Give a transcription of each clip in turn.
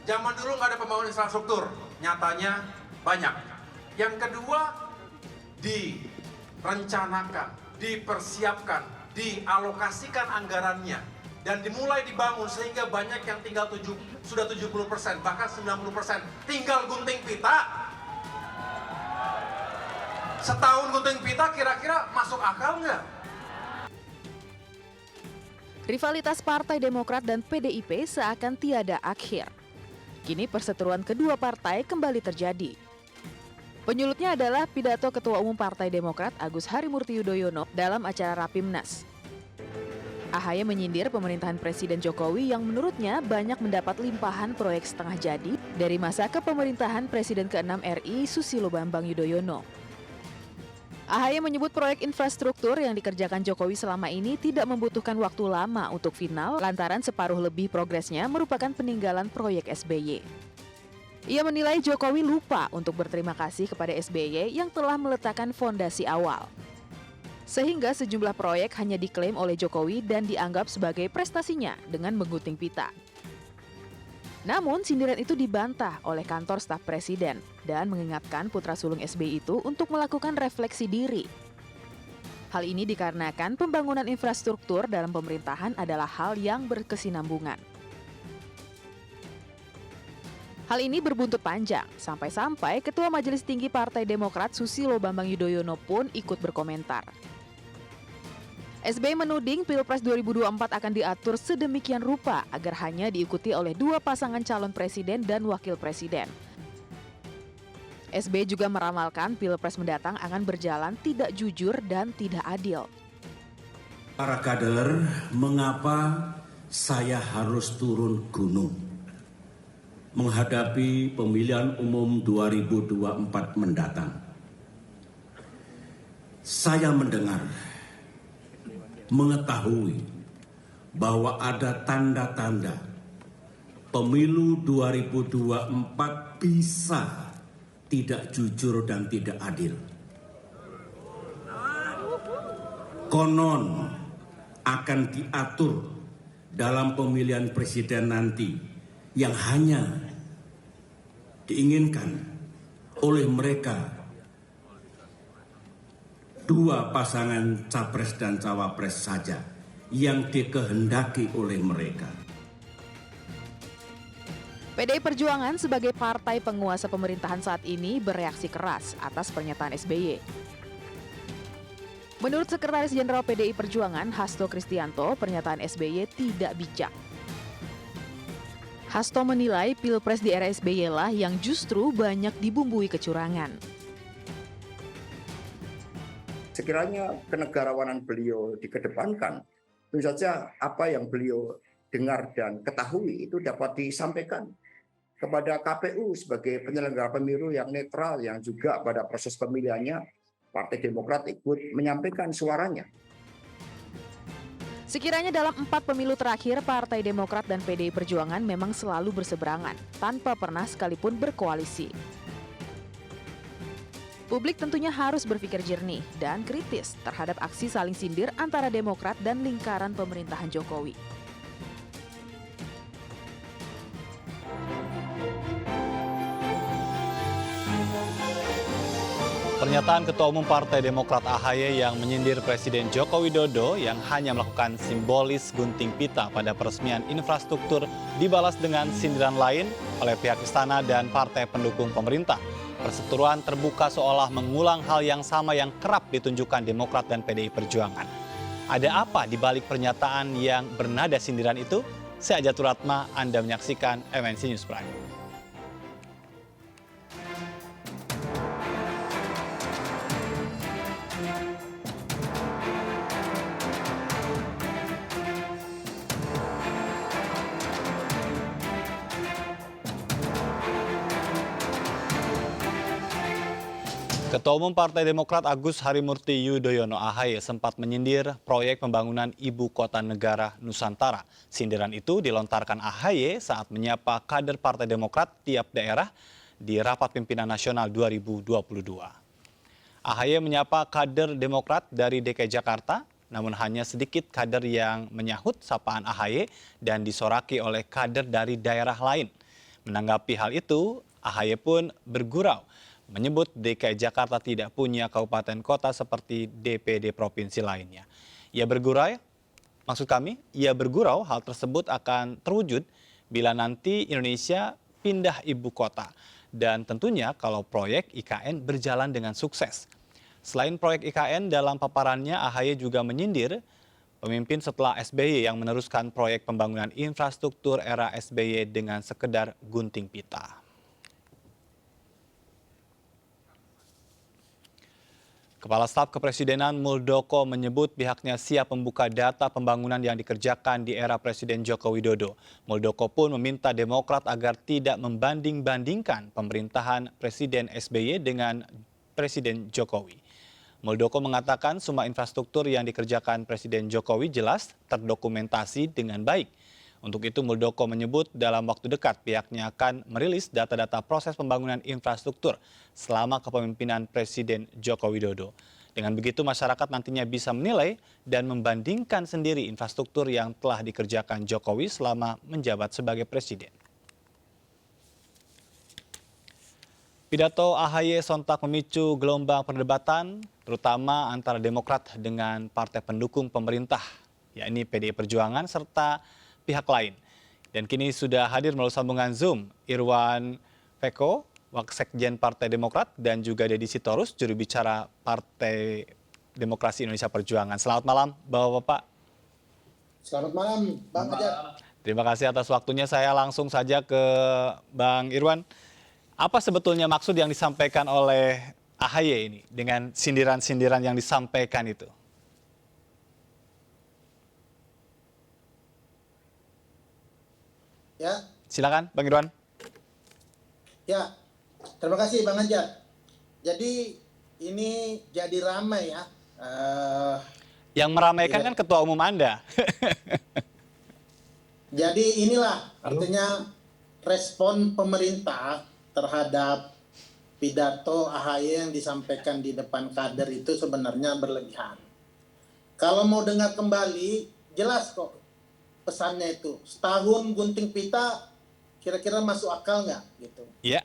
Zaman dulu nggak ada pembangunan infrastruktur, nyatanya banyak. Yang kedua, direncanakan, dipersiapkan, dialokasikan anggarannya, dan dimulai dibangun sehingga banyak yang tinggal sudah 70%, bahkan 90%, tinggal gunting pita. Setahun gunting pita kira-kira masuk akal nggak? Rivalitas Partai Demokrat dan PDIP seakan tiada akhir. Kini perseteruan kedua partai kembali terjadi. Penyulutnya adalah pidato Ketua Umum Partai Demokrat Agus Harimurti Yudhoyono dalam acara Rapimnas. AHY menyindir pemerintahan Presiden Jokowi yang menurutnya banyak mendapat limpahan proyek setengah jadi dari masa kepemerintahan Presiden ke-6 RI Susilo Bambang Yudhoyono. AHY menyebut proyek infrastruktur yang dikerjakan Jokowi selama ini tidak membutuhkan waktu lama untuk final lantaran separuh lebih progresnya merupakan peninggalan proyek SBY. Ia menilai Jokowi lupa untuk berterima kasih kepada SBY yang telah meletakkan fondasi awal. Sehingga sejumlah proyek hanya diklaim oleh Jokowi dan dianggap sebagai prestasinya dengan menggunting pita. Namun sindiran itu dibantah oleh kantor staf presiden dan mengingatkan putra sulung SBY itu untuk melakukan refleksi diri. Hal ini dikarenakan pembangunan infrastruktur dalam pemerintahan adalah hal yang berkesinambungan. Hal ini berbuntut panjang, sampai-sampai Ketua Majelis Tinggi Partai Demokrat Susilo Bambang Yudhoyono pun ikut berkomentar. SBY menuding Pilpres 2024 akan diatur sedemikian rupa agar hanya diikuti oleh dua pasangan calon presiden dan wakil presiden. SBY juga meramalkan Pilpres mendatang akan berjalan tidak jujur dan tidak adil. Para kader, mengapa saya harus turun gunung menghadapi pemilihan umum 2024 mendatang? Saya mengetahui bahwa ada tanda-tanda pemilu 2024 bisa tidak jujur dan tidak adil. Konon akan diatur dalam pemilihan presiden nanti yang hanya diinginkan oleh mereka dua pasangan capres dan cawapres saja yang dikehendaki oleh mereka. PDI Perjuangan sebagai partai penguasa pemerintahan saat ini bereaksi keras atas pernyataan SBY. Menurut Sekretaris Jenderal PDI Perjuangan Hasto Kristianto, pernyataan SBY tidak bijak. Hasto menilai Pilpres di era SBY lah yang justru banyak dibumbui kecurangan. Sekiranya kenegarawanan beliau dikedepankan, tentu saja apa yang beliau dengar dan ketahui itu dapat disampaikan kepada KPU sebagai penyelenggara pemilu yang netral, yang juga pada proses pemilihannya Partai Demokrat ikut menyampaikan suaranya. Sekiranya dalam 4 pemilu terakhir, Partai Demokrat dan PDI Perjuangan memang selalu berseberangan, tanpa pernah sekalipun berkoalisi. Publik tentunya harus berpikir jernih dan kritis terhadap aksi saling sindir antara Demokrat dan lingkaran pemerintahan Jokowi. Pernyataan Ketua Umum Partai Demokrat AHY yang menyindir Presiden Joko Widodo yang hanya melakukan simbolis gunting pita pada peresmian infrastruktur dibalas dengan sindiran lain oleh pihak istana dan partai pendukung pemerintah. Perseteruan terbuka seolah mengulang hal yang sama yang kerap ditunjukkan Demokrat dan PDI Perjuangan. Ada apa di balik pernyataan yang bernada sindiran itu? Saya Ajatul Ratma, Anda menyaksikan MNC News Prime. Ketua Umum Partai Demokrat Agus Harimurti Yudhoyono AHY sempat menyindir proyek pembangunan Ibu Kota Negara Nusantara. Sindiran itu dilontarkan AHY saat menyapa kader Partai Demokrat tiap daerah di Rapat Pimpinan Nasional 2022. AHY menyapa kader Demokrat dari DKI Jakarta, namun hanya sedikit kader yang menyahut sapaan AHY dan disoraki oleh kader dari daerah lain. Menanggapi hal itu, AHY pun bergurau, menyebut DKI Jakarta tidak punya kabupaten kota seperti DPD provinsi lainnya. Ia bergurau hal tersebut akan terwujud bila nanti Indonesia pindah ibu kota. Dan tentunya kalau proyek IKN berjalan dengan sukses. Selain proyek IKN, dalam paparannya AHY juga menyindir pemimpin setelah SBY yang meneruskan proyek pembangunan infrastruktur era SBY dengan sekedar gunting pita. Kepala Staf Kepresidenan Muldoko menyebut pihaknya siap membuka data pembangunan yang dikerjakan di era Presiden Joko Widodo. Muldoko pun meminta Demokrat agar tidak membanding-bandingkan pemerintahan Presiden SBY dengan Presiden Jokowi. Muldoko mengatakan semua infrastruktur yang dikerjakan Presiden Jokowi jelas terdokumentasi dengan baik. Untuk itu Muldoko menyebut dalam waktu dekat pihaknya akan merilis data-data proses pembangunan infrastruktur selama kepemimpinan Presiden Joko Widodo. Dengan begitu masyarakat nantinya bisa menilai dan membandingkan sendiri infrastruktur yang telah dikerjakan Jokowi selama menjabat sebagai Presiden. Pidato AHY sontak memicu gelombang perdebatan, terutama antara Demokrat dengan partai pendukung pemerintah, yakni PDI Perjuangan serta pihak lain. Dan kini sudah hadir melalui sambungan Zoom Irwan Veko, Waksekjen Partai Demokrat, dan juga Deddy Sitorus, juru bicara Partai Demokrasi Indonesia Perjuangan. Selamat malam, Bapak-Bapak. Selamat malam, Bang Ajat. Terima kasih atas waktunya. Saya langsung saja ke Bang Irwan. Apa sebetulnya maksud yang disampaikan oleh AHY ini dengan sindiran-sindiran yang disampaikan itu? Ya. Silakan, Bang Irwan. Ya, terima kasih Bang Ajat. Jadi ini jadi ramai ya. Yang meramaikan kan Ketua Umum Anda. Jadi inilah artinya respon pemerintah terhadap pidato AHY yang disampaikan di depan kader itu sebenarnya berlebihan. Kalau mau dengar kembali, jelas kok pesannya itu. Setahun gunting pita, kira-kira masuk akal nggak gitu? Iya.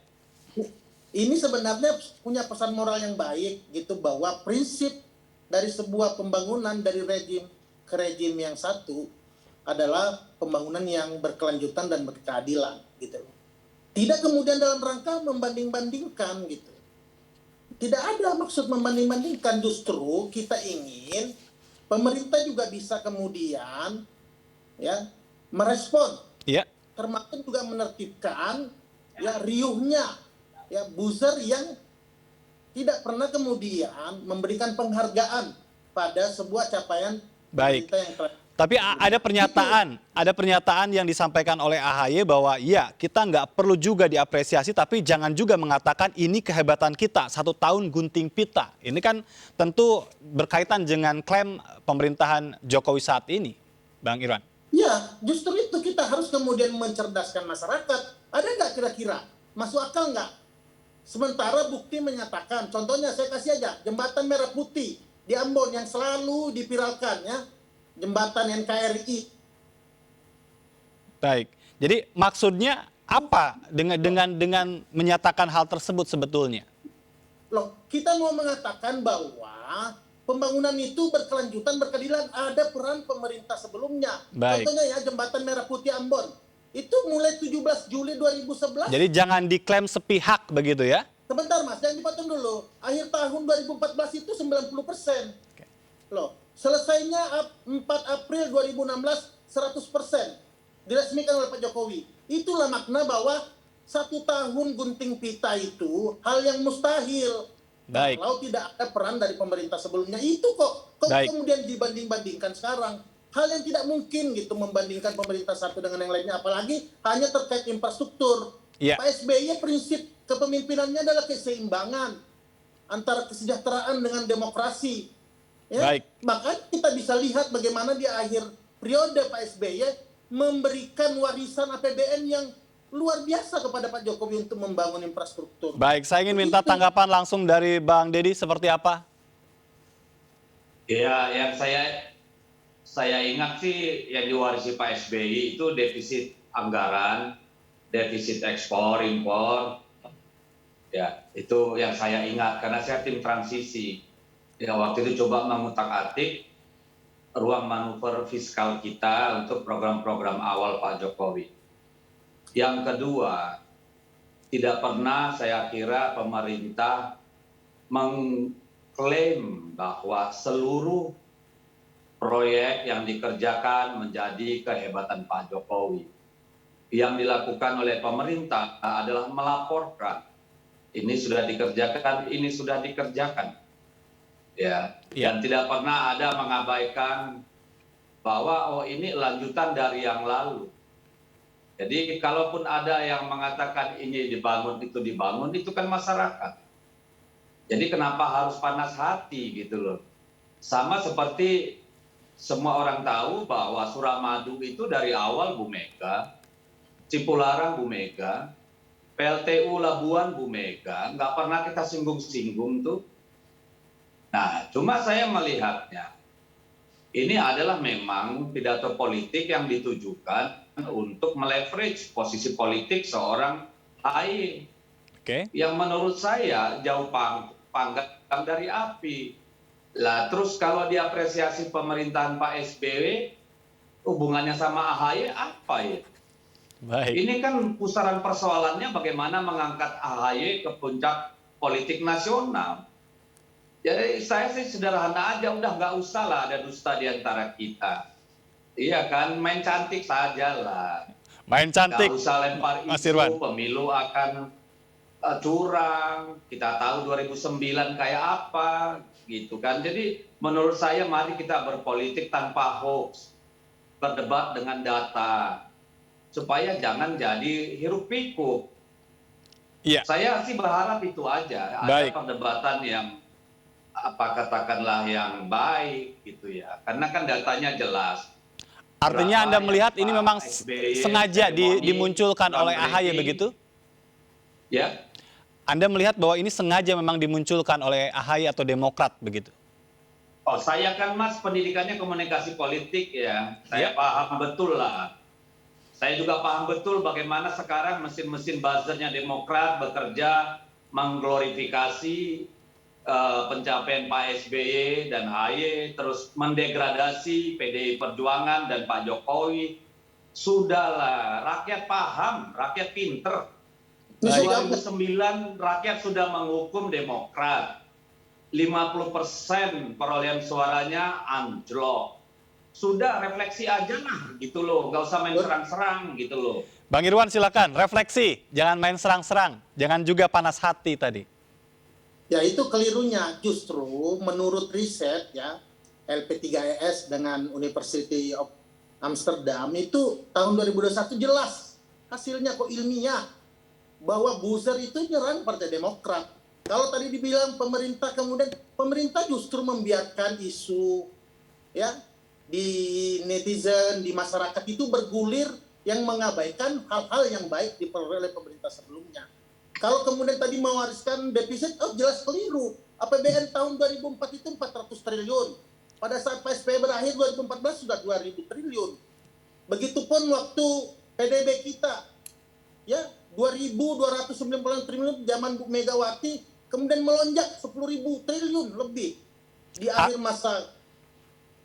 Ini sebenarnya punya pesan moral yang baik gitu, bahwa prinsip dari sebuah pembangunan dari rejim ke rejim yang satu adalah pembangunan yang berkelanjutan dan berkeadilan gitu. Tidak kemudian dalam rangka membanding-bandingkan gitu. Tidak ada maksud membanding-bandingkan, justru kita ingin pemerintah juga bisa kemudian ya merespon, Iya. termasuk juga menertibkan ya riuhnya ya buzzer yang tidak pernah kemudian memberikan penghargaan pada sebuah capaian Baik. pemerintah yang telah. Tapi ada pernyataan yang disampaikan oleh AHY bahwa ya kita nggak perlu juga diapresiasi, tapi jangan juga mengatakan ini kehebatan kita 1 tahun gunting pita. Ini kan tentu berkaitan dengan klaim pemerintahan Jokowi saat ini, Bang Irwan. Ya, justru itu kita harus kemudian mencerdaskan masyarakat. Ada nggak kira-kira? Masuk akal nggak? Sementara bukti menyatakan, contohnya saya kasih aja, jembatan Merah Putih di Ambon yang selalu dipiralkan ya, jembatan NKRI. Baik. Jadi maksudnya apa dengan menyatakan hal tersebut sebetulnya? Loh, kita mau mengatakan bahwa pembangunan itu berkelanjutan, berkeadilan, ada peran pemerintah sebelumnya. Baik. Contohnya ya, jembatan Merah Putih Ambon. Itu mulai 17 Juli 2011. Jadi jangan diklaim sepihak begitu ya? Sebentar Mas, jangan dipotong dulu. Akhir tahun 2014 itu 90%. Oke. Loh, selesainya 4 April 2016 100%. Diresmikan oleh Pak Jokowi. Itulah makna bahwa 1 tahun gunting pita itu hal yang mustahil. Baik. Kalau tidak ada peran dari pemerintah sebelumnya, itu kok Baik. kemudian dibanding-bandingkan sekarang. Hal yang tidak mungkin gitu membandingkan pemerintah satu dengan yang lainnya, apalagi hanya terkait infrastruktur. Iya. Pak SBY prinsip kepemimpinannya adalah keseimbangan antara kesejahteraan dengan demokrasi. Ya? Baik. Maka kita bisa lihat bagaimana di akhir periode Pak SBY memberikan warisan APBN yang luar biasa kepada Pak Jokowi untuk membangun infrastruktur. Baik, saya ingin minta tanggapan langsung dari Bang Deddy seperti apa? Ya, yang saya ingat sih yang diwarisi Pak SBY itu defisit anggaran defisit ekspor, impor. Ya, itu yang saya ingat karena saya tim transisi. Ya, waktu itu coba mengutak-atik ruang manuver fiskal kita untuk program-program awal Pak Jokowi. Yang kedua, tidak pernah saya kira pemerintah mengklaim bahwa seluruh proyek yang dikerjakan menjadi kehebatan Pak Jokowi. Yang dilakukan oleh pemerintah adalah melaporkan. Ini sudah dikerjakan, ini sudah dikerjakan. Ya, dan tidak pernah ada mengabaikan bahwa oh ini lanjutan dari yang lalu. Jadi kalaupun ada yang mengatakan ini dibangun, itu kan masyarakat. Jadi kenapa harus panas hati gitu loh. Sama seperti semua orang tahu bahwa Suramadu itu dari awal Bu Mega, Cipularang Bu Mega, PLTU Labuan Bu Mega, nggak pernah kita singgung-singgung tuh. Nah, cuma saya melihatnya, ini adalah memang pidato politik yang ditujukan untuk meleverage posisi politik seorang AHY. Yang menurut saya jauh panggang dari api. Lah, terus kalau diapresiasi pemerintahan Pak SBY, hubungannya sama AHY apa ya? Baik. Ini kan pusaran persoalannya bagaimana mengangkat AHY ke puncak politik nasional. Jadi saya sih sederhana aja, udah nggak usah lah ada dusta di antara kita. Iya kan, main cantik saja lah. Main cantik. Nggak usah lempar isu, pemilu akan curang. Kita tahu 2009 kayak apa, gitu kan. Jadi menurut saya mari kita berpolitik tanpa hoax, berdebat dengan data. Supaya jangan jadi hiruk pikuk. Iya. Saya sih berharap itu aja. Ada perdebatan yang katakanlah yang baik gitu ya. Karena kan datanya jelas. Artinya Anda melihat ini memang sengaja dimunculkan oleh AHY begitu? Ya. Anda melihat bahwa ini sengaja memang dimunculkan oleh AHY atau Demokrat begitu? Oh, saya kan Mas pendidikannya komunikasi politik ya. Saya paham betul lah. Saya juga paham betul bagaimana sekarang mesin-mesin buzzernya Demokrat bekerja mengglorifikasi pencapaian Pak SBY dan AHY, terus mendegradasi PDI Perjuangan dan Pak Jokowi. Sudahlah, rakyat paham, rakyat pinter. 2009 rakyat sudah menghukum Demokrat. 50% perolehan suaranya anjlok. Sudah refleksi aja lah gitu loh, nggak usah main serang-serang gitu loh. Bang Irwan silakan, refleksi, jangan main serang-serang, jangan juga panas hati tadi. Ya itu kelirunya, justru menurut riset ya LP3ES dengan University of Amsterdam itu tahun 2021 jelas hasilnya kok ilmiah bahwa buzzer itu nyerang Partai Demokrat. Kalau tadi dibilang pemerintah, kemudian pemerintah justru membiarkan isu ya di netizen, di masyarakat itu bergulir yang mengabaikan hal-hal yang baik diperoleh oleh pemerintah sebelumnya. Kalau kemudian tadi mewariskan defisit, oh jelas keliru. APBN tahun 2004 itu 400 triliun. Pada saat PSBY berakhir 2014 sudah 2.000 triliun. Begitupun waktu PDB kita, ya 2.290 triliun zaman Bu Megawati, kemudian melonjak 10.000 triliun lebih di akhir masa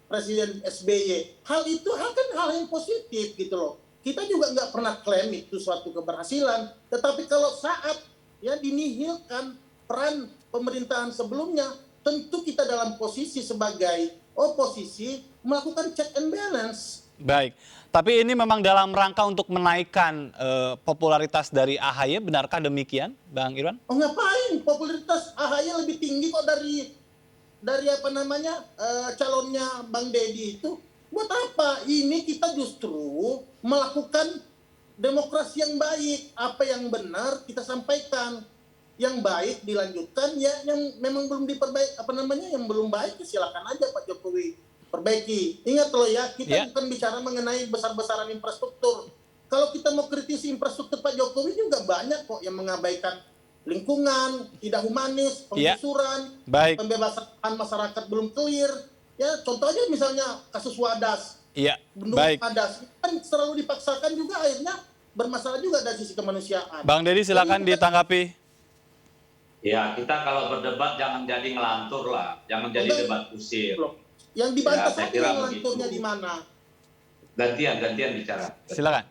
Presiden SBY. Hal itu hal yang positif gitu loh. Kita juga nggak pernah klaim itu suatu keberhasilan. Tetapi kalau saat ya dinihilkan peran pemerintahan sebelumnya, tentu kita dalam posisi sebagai oposisi melakukan check and balance. Baik, tapi ini memang dalam rangka untuk menaikkan popularitas dari AHY, benarkah demikian, Bang Irwan? Oh ngapain? Popularitas AHY lebih tinggi kok dari calonnya Bang Deddy itu. Buat apa? Ini kita justru melakukan demokrasi yang baik. Apa yang benar kita sampaikan. Yang baik dilanjutkan, ya yang memang belum diperbaiki, yang belum baik silakan aja Pak Jokowi perbaiki. Ingat loh ya, kita bukan bicara mengenai besar-besaran infrastruktur. Kalau kita mau kritisi infrastruktur Pak Jokowi juga banyak kok yang mengabaikan lingkungan, tidak humanis, penggusuran, pembebasan masyarakat belum clear. Ya, contoh aja misalnya kasus Wadas. Iya, Bendungan Wadas kan selalu dipaksakan juga akhirnya bermasalah juga dari sisi kemanusiaan. Bang Deddy silakan ditanggapi. Ya, kita kalau berdebat jangan jadi ngelantur lah, jangan jadi debat kusir. Yang dibantah Ya, saya tadi kira yang lanturnya begitu. di mana? Gantian bicara. Silakan.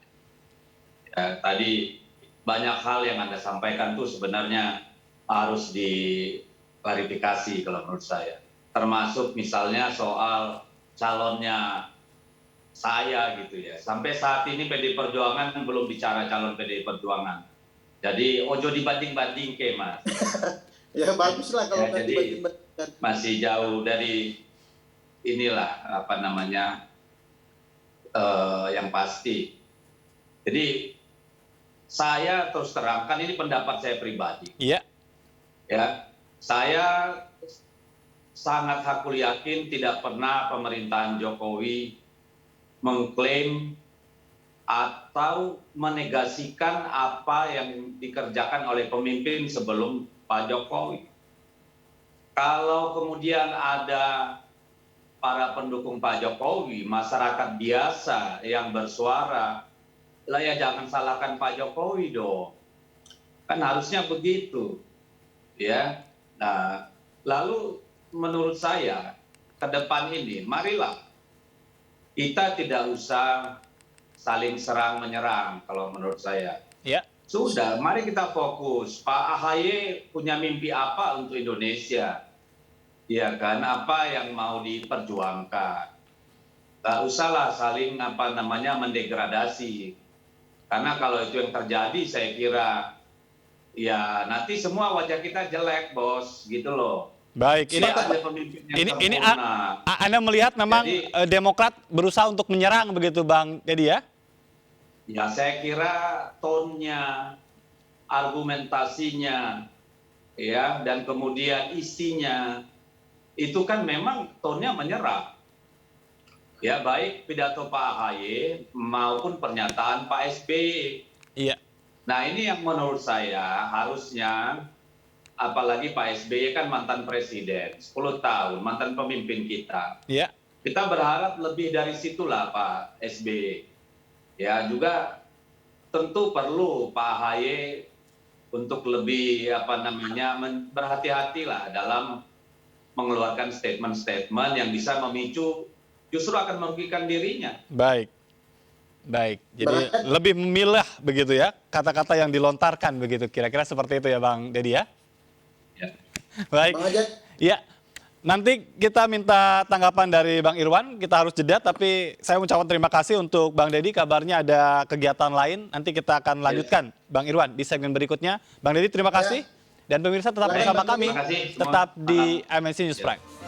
Ya, tadi banyak hal yang Anda sampaikan tuh sebenarnya harus diklarifikasi kalau menurut saya. Termasuk misalnya soal calonnya saya gitu ya. Sampai saat ini PDI Perjuangan belum bicara calon PDI Perjuangan. Jadi ojo dibanding-banding ke Mas. Ya baguslah kalau Ya, nanti jadi banding-bandingkan. masih jauh dari inilah apa namanya yang pasti. Jadi saya terus terangkan ini pendapat saya pribadi. Iya. Ya, saya sangat hakul yakin tidak pernah pemerintahan Jokowi mengklaim atau menegasikan apa yang dikerjakan oleh pemimpin sebelum Pak Jokowi. Kalau kemudian ada para pendukung Pak Jokowi, masyarakat biasa yang bersuara, lah ya jangan salahkan Pak Jokowi dong. Kan harusnya begitu. Ya. Nah, lalu menurut saya ke depan ini marilah kita tidak usah saling serang menyerang kalau menurut saya. Iya. Sudah, mari kita fokus. Pak AHY punya mimpi apa untuk Indonesia? Ya kan, apa yang mau diperjuangkan? Gak usahlah saling mendegradasi. Karena kalau itu yang terjadi, saya kira ya nanti semua wajah kita jelek, bos, gitu loh. Baik, ini Tidak ada pemimpin yang ini sempurna. Anda melihat memang Jadi- Demokrat berusaha untuk menyerang begitu Bang Deddy ya? Ya saya kira tonnya, argumentasinya, ya dan kemudian isinya itu kan memang tonnya menyerang. Ya baik pidato Pak AHY maupun pernyataan Pak SBY. Iya. Nah ini yang menurut saya harusnya, apalagi Pak SBY kan mantan presiden, 10 tahun, mantan pemimpin kita. Iya. Kita berharap lebih dari situlah Pak SBY. Ya juga tentu perlu Pak AHY untuk lebih berhati-hatilah dalam mengeluarkan statement-statement yang bisa memicu, justru akan merugikan dirinya. Baik. Baik. Jadi Berarti- lebih memilah begitu ya kata-kata yang dilontarkan begitu. Kira-kira seperti itu ya Bang Deddy ya? Ya. Baik. Bang Ajat, Ya, nanti kita minta tanggapan dari Bang Irwan. Kita harus jeda, tapi saya ucapkan terima kasih untuk Bang Deddy. Kabarnya ada kegiatan lain. Nanti kita akan lanjutkan, Bang Irwan, di segmen berikutnya. Bang Deddy, terima kasih. Dan pemirsa tetap Baik, bersama Bang kami, Deddy. Terima kasih semua. tetap di MNC News Prime.